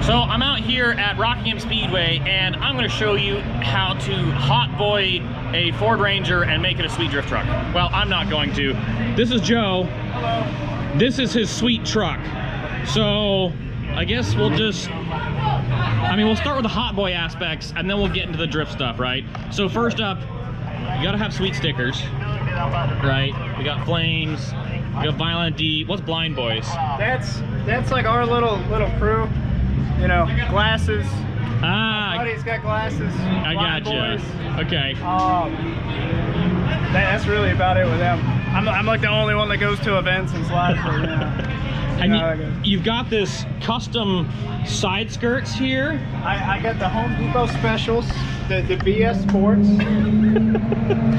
So I'm out here at Rockingham Speedway, and I'm going to show you how to hotboy a Ford Ranger and make it a sweet drift truck. Well, I'm not going to. This is Joe. Hello. This is his sweet truck. So I guess we'll just, we'll start with the hotboy aspects, and then we'll get into the drift stuff, right? So first up, you got to have sweet stickers, right? We got flames. We got Violent D. What's Blind Boys? That's like our little crew. You know, glasses. Ah, My buddy's got glasses. I gotcha. Okay. That's really about it with them. I'm like the only one that goes to events and slides. So, and you've got this custom side skirts here. I got the Home Depot specials, the BS Sports,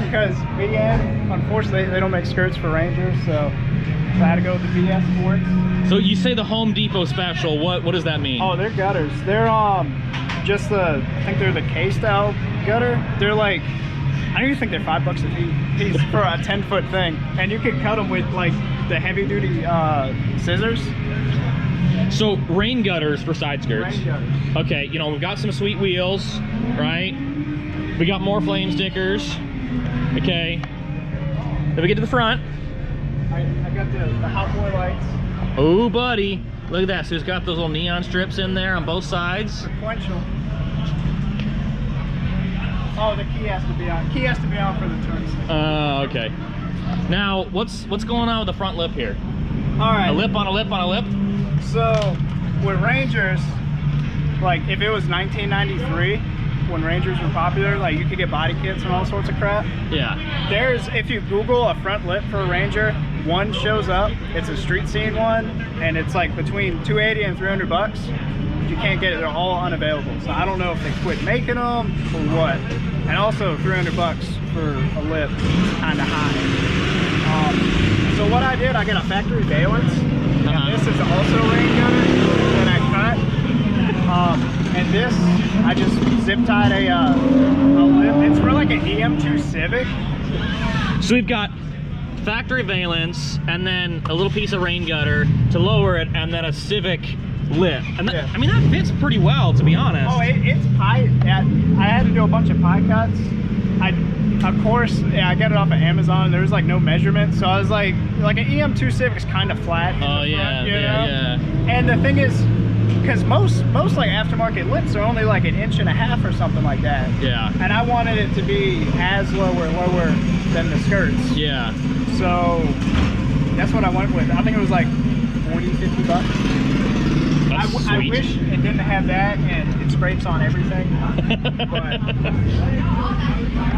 because BN, unfortunately, they don't make skirts for Rangers, so I had to go with the BS Sports. So you say the Home Depot special, what does that mean? Oh, they're gutters. They're just I think they're the K-style gutter. They're like, I don't even think they're $5 a piece for a 10-foot thing. And you can cut them with like the heavy duty scissors. So rain gutters for side skirts. Rain gutters. Okay, you know, we've got some sweet wheels, right? We got more flame stickers. Okay. Then we get to the front. I got the Hotboi lights. Oh, buddy. Look at that. So it's got those little neon strips in there on both sides. Sequential. Oh, the key has to be on. Key has to be on for the turns. Okay. Now, what's going on with the front lip here? All right. A lip on a lip on a lip? So, with Rangers, like if it was 1993, when Rangers were popular, like you could get body kits and all sorts of crap. Yeah. If you Google a front lip for a Ranger, one shows up. It's a street scene one, and it's like between $280 and $300. You can't get it; they're all unavailable. So I don't know if they quit making them or what. And also $300 for a lip, kind of high. So what I did, I got a factory valence. And this is also a rain gutter that I cut. And this, I just zip tied a lip. It's for like an EM2 Civic. So we've got factory valence, and then a little piece of rain gutter to lower it, and then a Civic lip. And that, I mean, that fits pretty well, to be honest. Oh, it's pie. I had to do a bunch of pie cuts. Of course, I got it off of Amazon. There was like no measurement, so I was like an EM2 Civic's kind of flat. Oh yeah, yeah. And the thing is, because most like aftermarket lips are only like 1.5 inches or something like that. Yeah. And I wanted it to be as lower than the skirts. Yeah. So that's what I went with. I think it was like $40-50. I wish it didn't have that and it scrapes on everything, but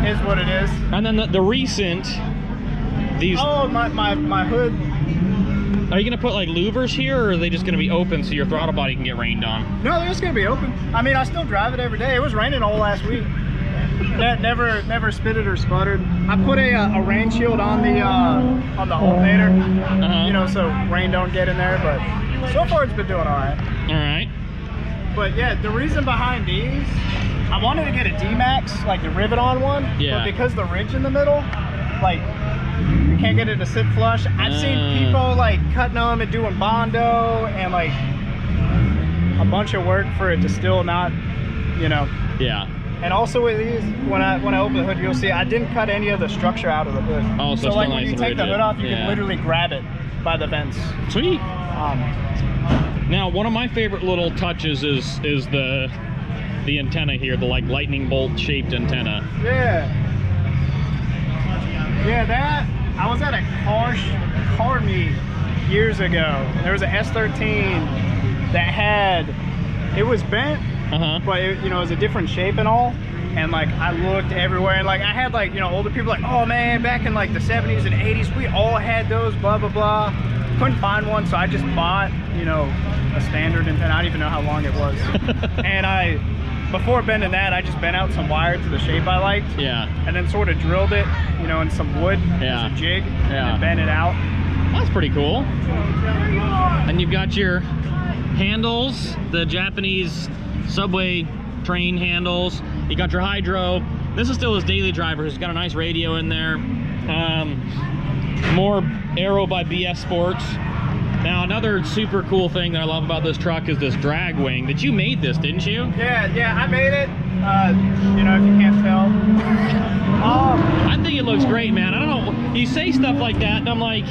it is what it is. And then the recent, these... Oh, my hood. Are you going to put like louvers here, or are they just going to be open so your throttle body can get rained on? No, they're just going to be open. I mean, I still drive it every day. It was raining all last week. Never spitted or sputtered. I put a rain shield on the alternator, you know, so rain don't get in there, but so far it's been doing all right. All right. But yeah, the reason behind these, I wanted to get a D-Max, like the rivet-on one. Yeah. But because the ridge in the middle, like, you can't get it to sit flush. I've seen people like cutting them and doing Bondo and like a bunch of work for it to still not, you know. Yeah. And also with these, when I open the hood, you'll see I didn't cut any of the structure out of the hood. Oh, so like when you take the hood off, you can literally grab it by the vents. Sweet. Now, one of my favorite little touches is the antenna here, the like lightning bolt shaped antenna. Yeah. Yeah, that, I was at a car meet years ago. There was an S13 that had, it was bent, but it, you know, it was a different shape and all. And like, I looked everywhere, and like, I had like, you know, older people like, oh man, back in like the 70s and 80s, we all had those, blah, blah, blah. Couldn't find one, so I just bought, you know, a standard antenna. I don't even know how long it was. And before bending that, I just bent out some wire to the shape I liked. Yeah. And then sort of drilled it, you know, in some wood. Yeah. As a jig. Yeah. And bent it out. That's pretty cool. And you've got your handles, the Japanese subway train handles. You got your hydro. This is still his daily driver. He's got a nice radio in there. More Aero by BS Sports. Now, another super cool thing that I love about this truck is this drag wing. That you made this, didn't you? Yeah, I made it. You know, if you can't tell. I think it looks great, man. I don't know. You say stuff like that, and I'm like,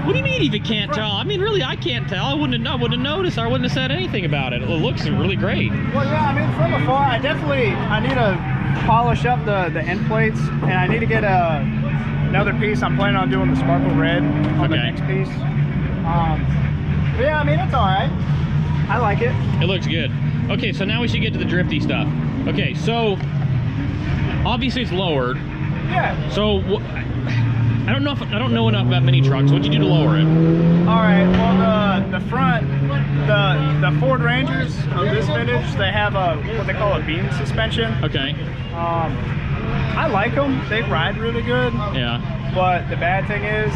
what do you mean if you can't tell? I mean, really, I can't tell. I wouldn't have noticed. I wouldn't have said anything about it. It looks really great. Well, yeah, I mean, from afar, I need to polish up the end plates, and I need to get another piece. I'm planning on doing the sparkle red on the next piece. But yeah, I mean, it's all right. I like it. It looks good. Okay, so now we should get to the drifty stuff. Okay, so obviously it's lowered. Yeah. So I don't know enough about mini trucks. What'd you do to lower it? All right. Well, the front, the Ford Rangers of this vintage, they have what they call a beam suspension. Okay. I like them. They ride really good. Yeah. But the bad thing is,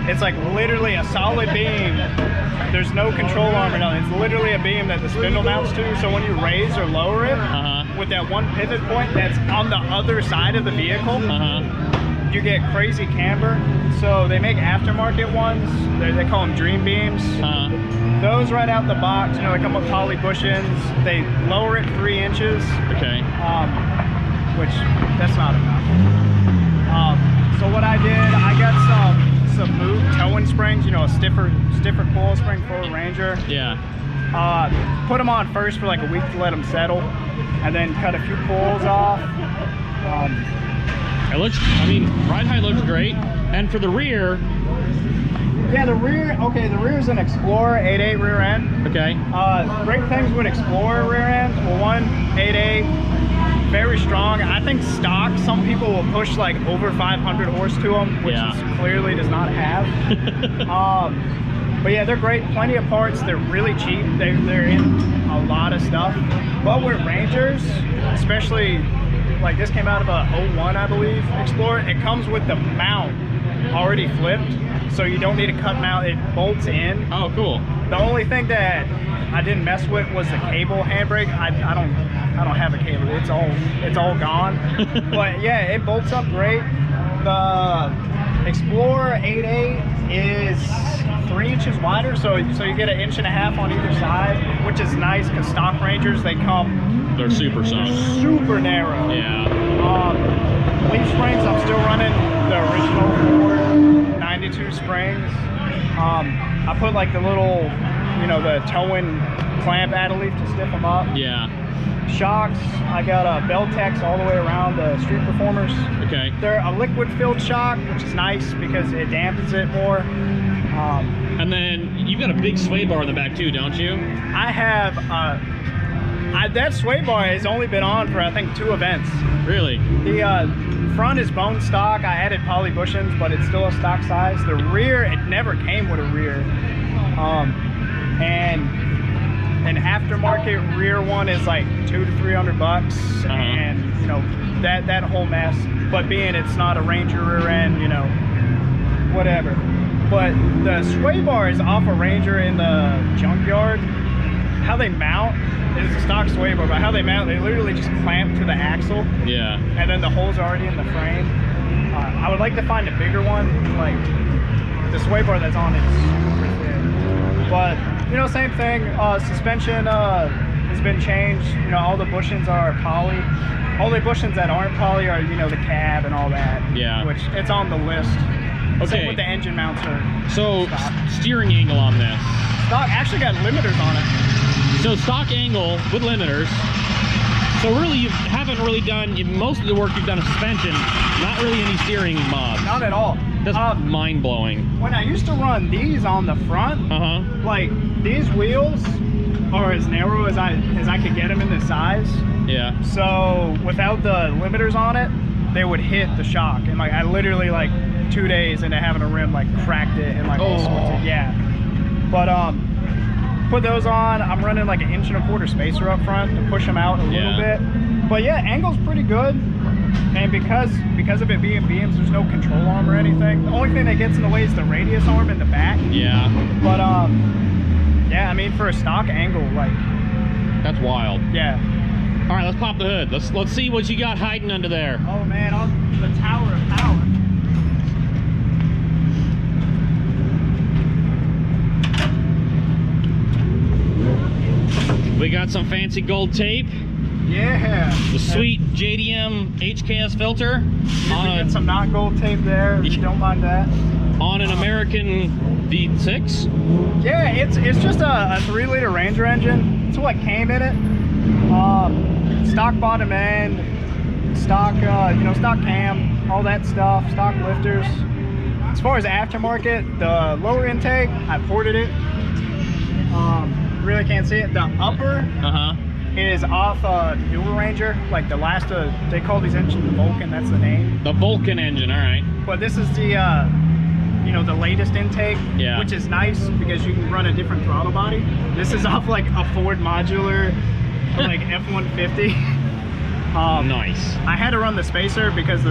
it's like literally a solid beam. There's no control arm or nothing. It's literally a beam that the spindle mounts to. So when you raise or lower it, with that one pivot point that's on the other side of the vehicle, you get crazy camber. So they make aftermarket ones. They call them dream beams. Those right out the box, you know, they come with poly bushings. They lower it 3 inches. Okay. Which that's not enough. So what I did, I got some Moog towing springs, you know, a stiffer coil spring for a Ranger. Yeah. Put them on first for like a week to let them settle, and then cut a few coils off. It looks, I mean, ride height looks great. And for the rear. Yeah, the rear is an Explorer 8.8 rear end. Okay. Great things with Explorer rear ends. Well, 8.8, very strong. I think stock, some people will push like over 500 horse to them, which this clearly does not have. But yeah, they're great. Plenty of parts. They're really cheap. They're in a lot of stuff. But with Rangers, especially like this came out of a 01, I believe, Explorer, it comes with the mount already flipped, so you don't need a cut mount. It bolts in. Oh, cool. The only thing that I didn't mess with was the cable handbrake. I don't have a cable. It's all gone. But yeah, it bolts up great. The Explorer 8.8 is 3 inches wider, so you get 1.5 inches on either side, which is nice because stock Rangers, they're super narrow. Yeah. Leaf springs, I'm still running the original Ford 92 springs. I put like the little, you know, the towing clamp add leaf to stiff them up. Yeah. Shocks, I got a Beltex all the way around the Street Performers. Okay. They're a liquid filled shock, which is nice because it dampens it more. And then you've got a big sway bar in the back too, don't you? I have, that sway bar has only been on for I think 2 events. Really? The front is bone stock. I added poly bushings, but it's still a stock size. The rear, it never came with a rear. And an aftermarket rear one is like $200 to $300, and you know that whole mess. But being it's not a Ranger rear end, you know, whatever. But the sway bar is off a Ranger in the junkyard. How they mount is a stock sway bar, but how they mount, they literally just clamp to the axle. Yeah. And then the hole's already in the frame. I would like to find a bigger one. Like the sway bar that's on it is super thin. But you know, same thing. Suspension has been changed. You know, all the bushings are poly. All the bushings that aren't poly are, you know, the cab and all that. Yeah. Which it's on the list. Okay. Same with the engine mounts are. So steering angle on this. Stock actually got limiters on it. So stock angle with limiters. So really you haven't really done, most of the work you've done is suspension, not really any steering mods. Not at all. That's mind-blowing. When I used to run these on the front, like these wheels are as narrow as I could get them in this size. Yeah. So without the limiters on it, they would hit the shock. And like I literally like 2 days into having a rim like cracked it and like all sorts of, yeah. But put those on. I'm running like 1.25 inch spacer up front to push them out a little bit. But yeah, angle's pretty good. And because of it being beams, there's no control arm or anything. The only thing that gets in the way is the radius arm in the back. Yeah. But yeah, I mean for a stock angle, like that's wild. Yeah. All right, let's pop the hood. Let's see what you got hiding under there. Oh man, the tower of power. We got some fancy gold tape. Yeah. The sweet JDM HKS filter. You can get some not gold tape there, if you don't mind that. On an American V6? Yeah, it's just a 3-liter Ranger engine. It's what came in it. Stock bottom end, stock, stock cam, all that stuff, stock lifters. As far as aftermarket, the lower intake, I ported it. Really can't see it. The upper is off newer Ranger, like the last, they call these engines the Vulcan, that's the name. The Vulcan engine, all right. But this is the, the latest intake, which is nice because you can run a different throttle body. This is off like a Ford modular, like F-150. Nice. I had to run the spacer because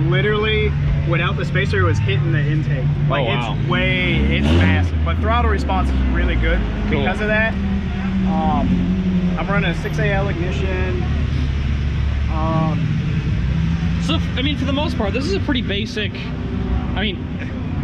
literally without the spacer it was hitting the intake. Like it's massive. But throttle response is really good because of that. I'm running a 6AL ignition. So, I mean, for the most part, this is a pretty basic,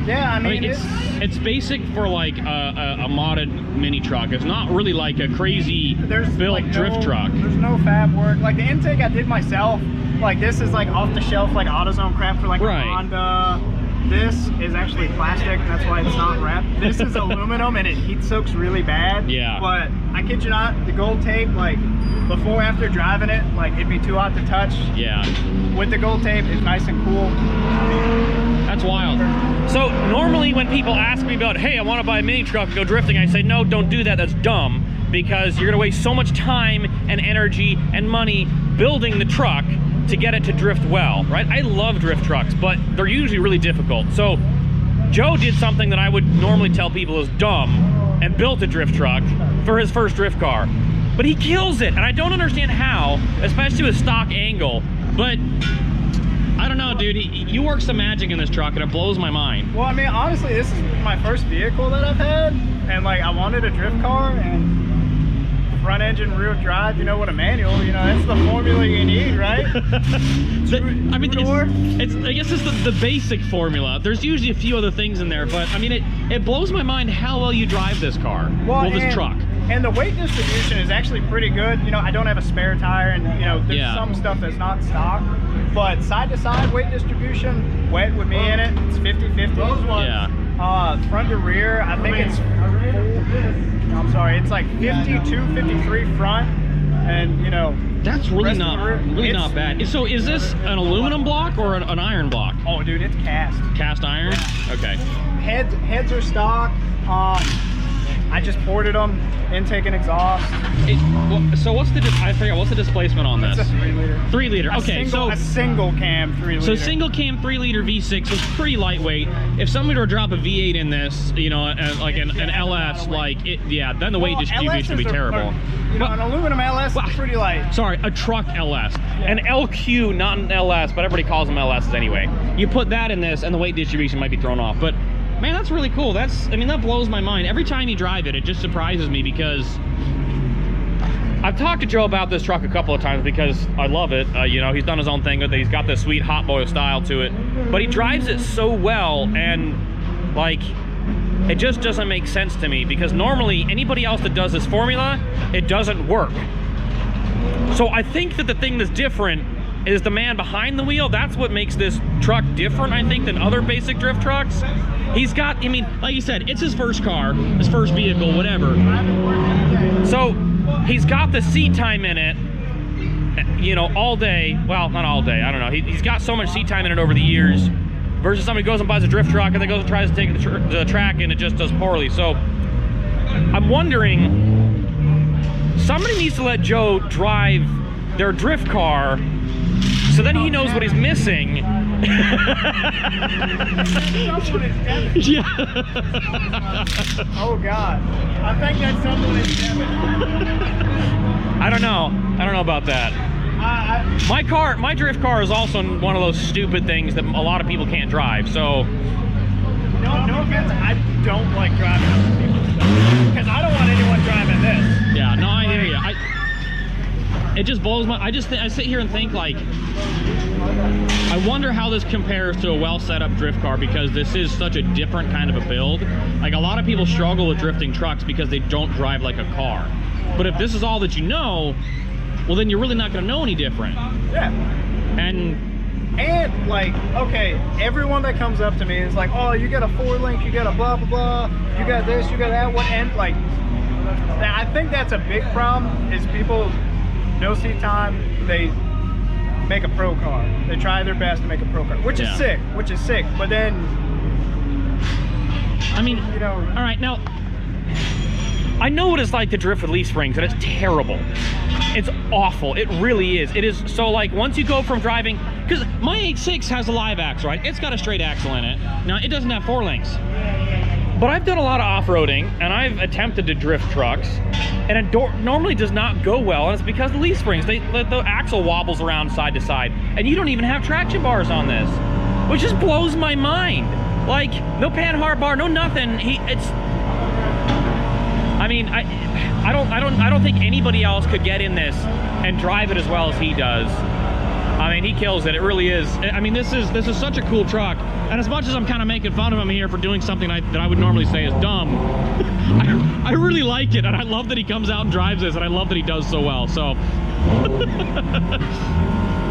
it's basic for like a modded mini truck. It's not really like a crazy built drift truck. There's no fab work. Like the intake I did myself. Like this is like off the shelf, like AutoZone crap for like a Honda. This is actually plastic, that's why it's not wrapped. This is aluminum and it heat soaks really bad. Yeah. But I kid you not, the gold tape, like before after driving it, like it'd be too hot to touch. Yeah. With the gold tape, it's nice and cool. That's wild. So normally when people ask me about, hey, I want to buy a mini truck and go drifting, I say, no, don't do that, that's dumb. Because you're gonna waste so much time and energy and money building the truck to get it to drift well, right? I love drift trucks, but they're usually really difficult. So Joe did something that I would normally tell people is dumb and built a drift truck for his first drift car. But he kills it, and I don't understand how, especially with stock angle. But I don't know, dude, you work some magic in this truck and it blows my mind. Well, I mean, honestly, this is my first vehicle that I've had, and like I wanted a drift car, and front engine, rear drive, what a manual, that's the formula you need, right? I guess it's the basic formula. There's usually a few other things in there, but I mean, it blows my mind how well you drive this car, this truck. And the weight distribution is actually pretty good. I don't have a spare tire, and there's some stuff that's not stock, but side to side weight distribution, wet with me in it, it's 50-50. Yeah. Front to rear, I think it's it's like 52, 53 front, and that's really not bad. So is this an aluminum block or an iron block? Oh, dude, it's cast. Cast iron? Yeah. Okay. Heads are stock. I just ported them, intake and exhaust. So what's the displacement on this? It's a 3-liter. 3-liter. Okay, a single cam 3-liter. So single cam 3-liter V6 is pretty lightweight. If somebody were to drop a V8 in this, like an LS, then the weight distribution would be terrible. An aluminum LS is pretty light. Sorry, a truck LS. An LQ, not an LS, but everybody calls them LSs anyway. You put that in this, and the weight distribution might be thrown off. But man, that's really cool. That blows my mind. Every time you drive it, it just surprises me because I've talked to Joe about this truck a couple of times because I love it. He's done his own thing with it. He's got this sweet Hotboi style to it, but he drives it so well, and like, it just doesn't make sense to me because normally anybody else that does this formula, it doesn't work. So I think that the thing that's different is the man behind the wheel. That's what makes this truck different, I think, than other basic drift trucks. He's got, like you said, it's his first car, his first vehicle, whatever. So he's got the seat time in it, all day. Well, not all day, I don't know. He's got so much seat time in it over the years versus somebody goes and buys a drift truck and then goes and tries to take it to the track and it just does poorly. So I'm wondering, somebody needs to let Joe drive their drift car so then he knows what he's missing. Yeah. Oh God, I think that's someone is Devin. I don't know about that. My drift car is also one of those stupid things that a lot of people can't drive. So no offense, I don't like driving other people's stuff because I don't want anyone driving this. Yeah, no, I hear you. It just blows my. I sit here and think, like, I wonder how this compares to a well set up drift car because this is such a different kind of a build. Like, a lot of people struggle with drifting trucks because they don't drive like a car. But if this is all that you know, well, then you're really not going to know any different. Yeah. And like, okay, everyone that comes up to me is like, oh, you got a 4-link, you got a blah, blah, blah, you got this, you got that one. And like, I think that's a big problem is people, no seat time, they make a pro car. They try their best to make a pro car, which is sick, But then, I mean, you know. All right, now, I know what it's like to drift with leaf springs, and it's terrible. It's awful. It really is. It is. So like once you go from driving, because my 8.6 has a live axle, right? It's got a straight axle in it. Now it doesn't have 4 links. But I've done a lot of off-roading, and I've attempted to drift trucks, and it normally does not go well, and it's because the leaf springs, the axle wobbles around side to side, and you don't even have traction bars on this, which just blows my mind. Like no panhard bar, no nothing. I mean, I don't think anybody else could get in this and drive it as well as he does. I mean, he kills it. It really is. I mean, this is such a cool truck. And as much as I'm kind of making fun of him here for doing something that I would normally say is dumb, I really like it, and I love that he comes out and drives this, and I love that he does so well. So,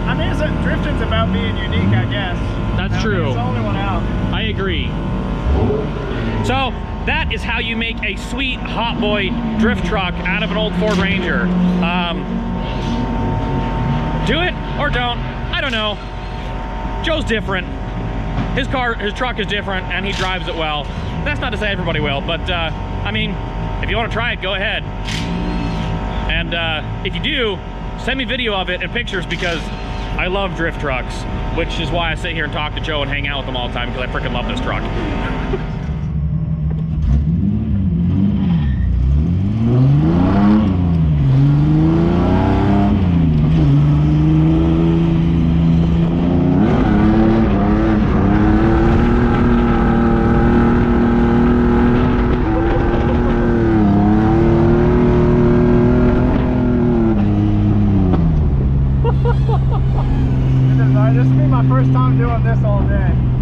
I mean, drifting's about being unique, I guess. That's true. It's the only one out. I agree. So that is how you make a sweet Hotboi drift truck out of an old Ford Ranger. Do it or don't, I don't know. Joe's different. His truck is different, and he drives it well. That's not to say everybody will, but I mean, if you want to try it, go ahead. And if you do, send me video of it and pictures, because I love drift trucks, which is why I sit here and talk to Joe and hang out with him all the time, because I freaking love this truck. This will be my first time doing this all day.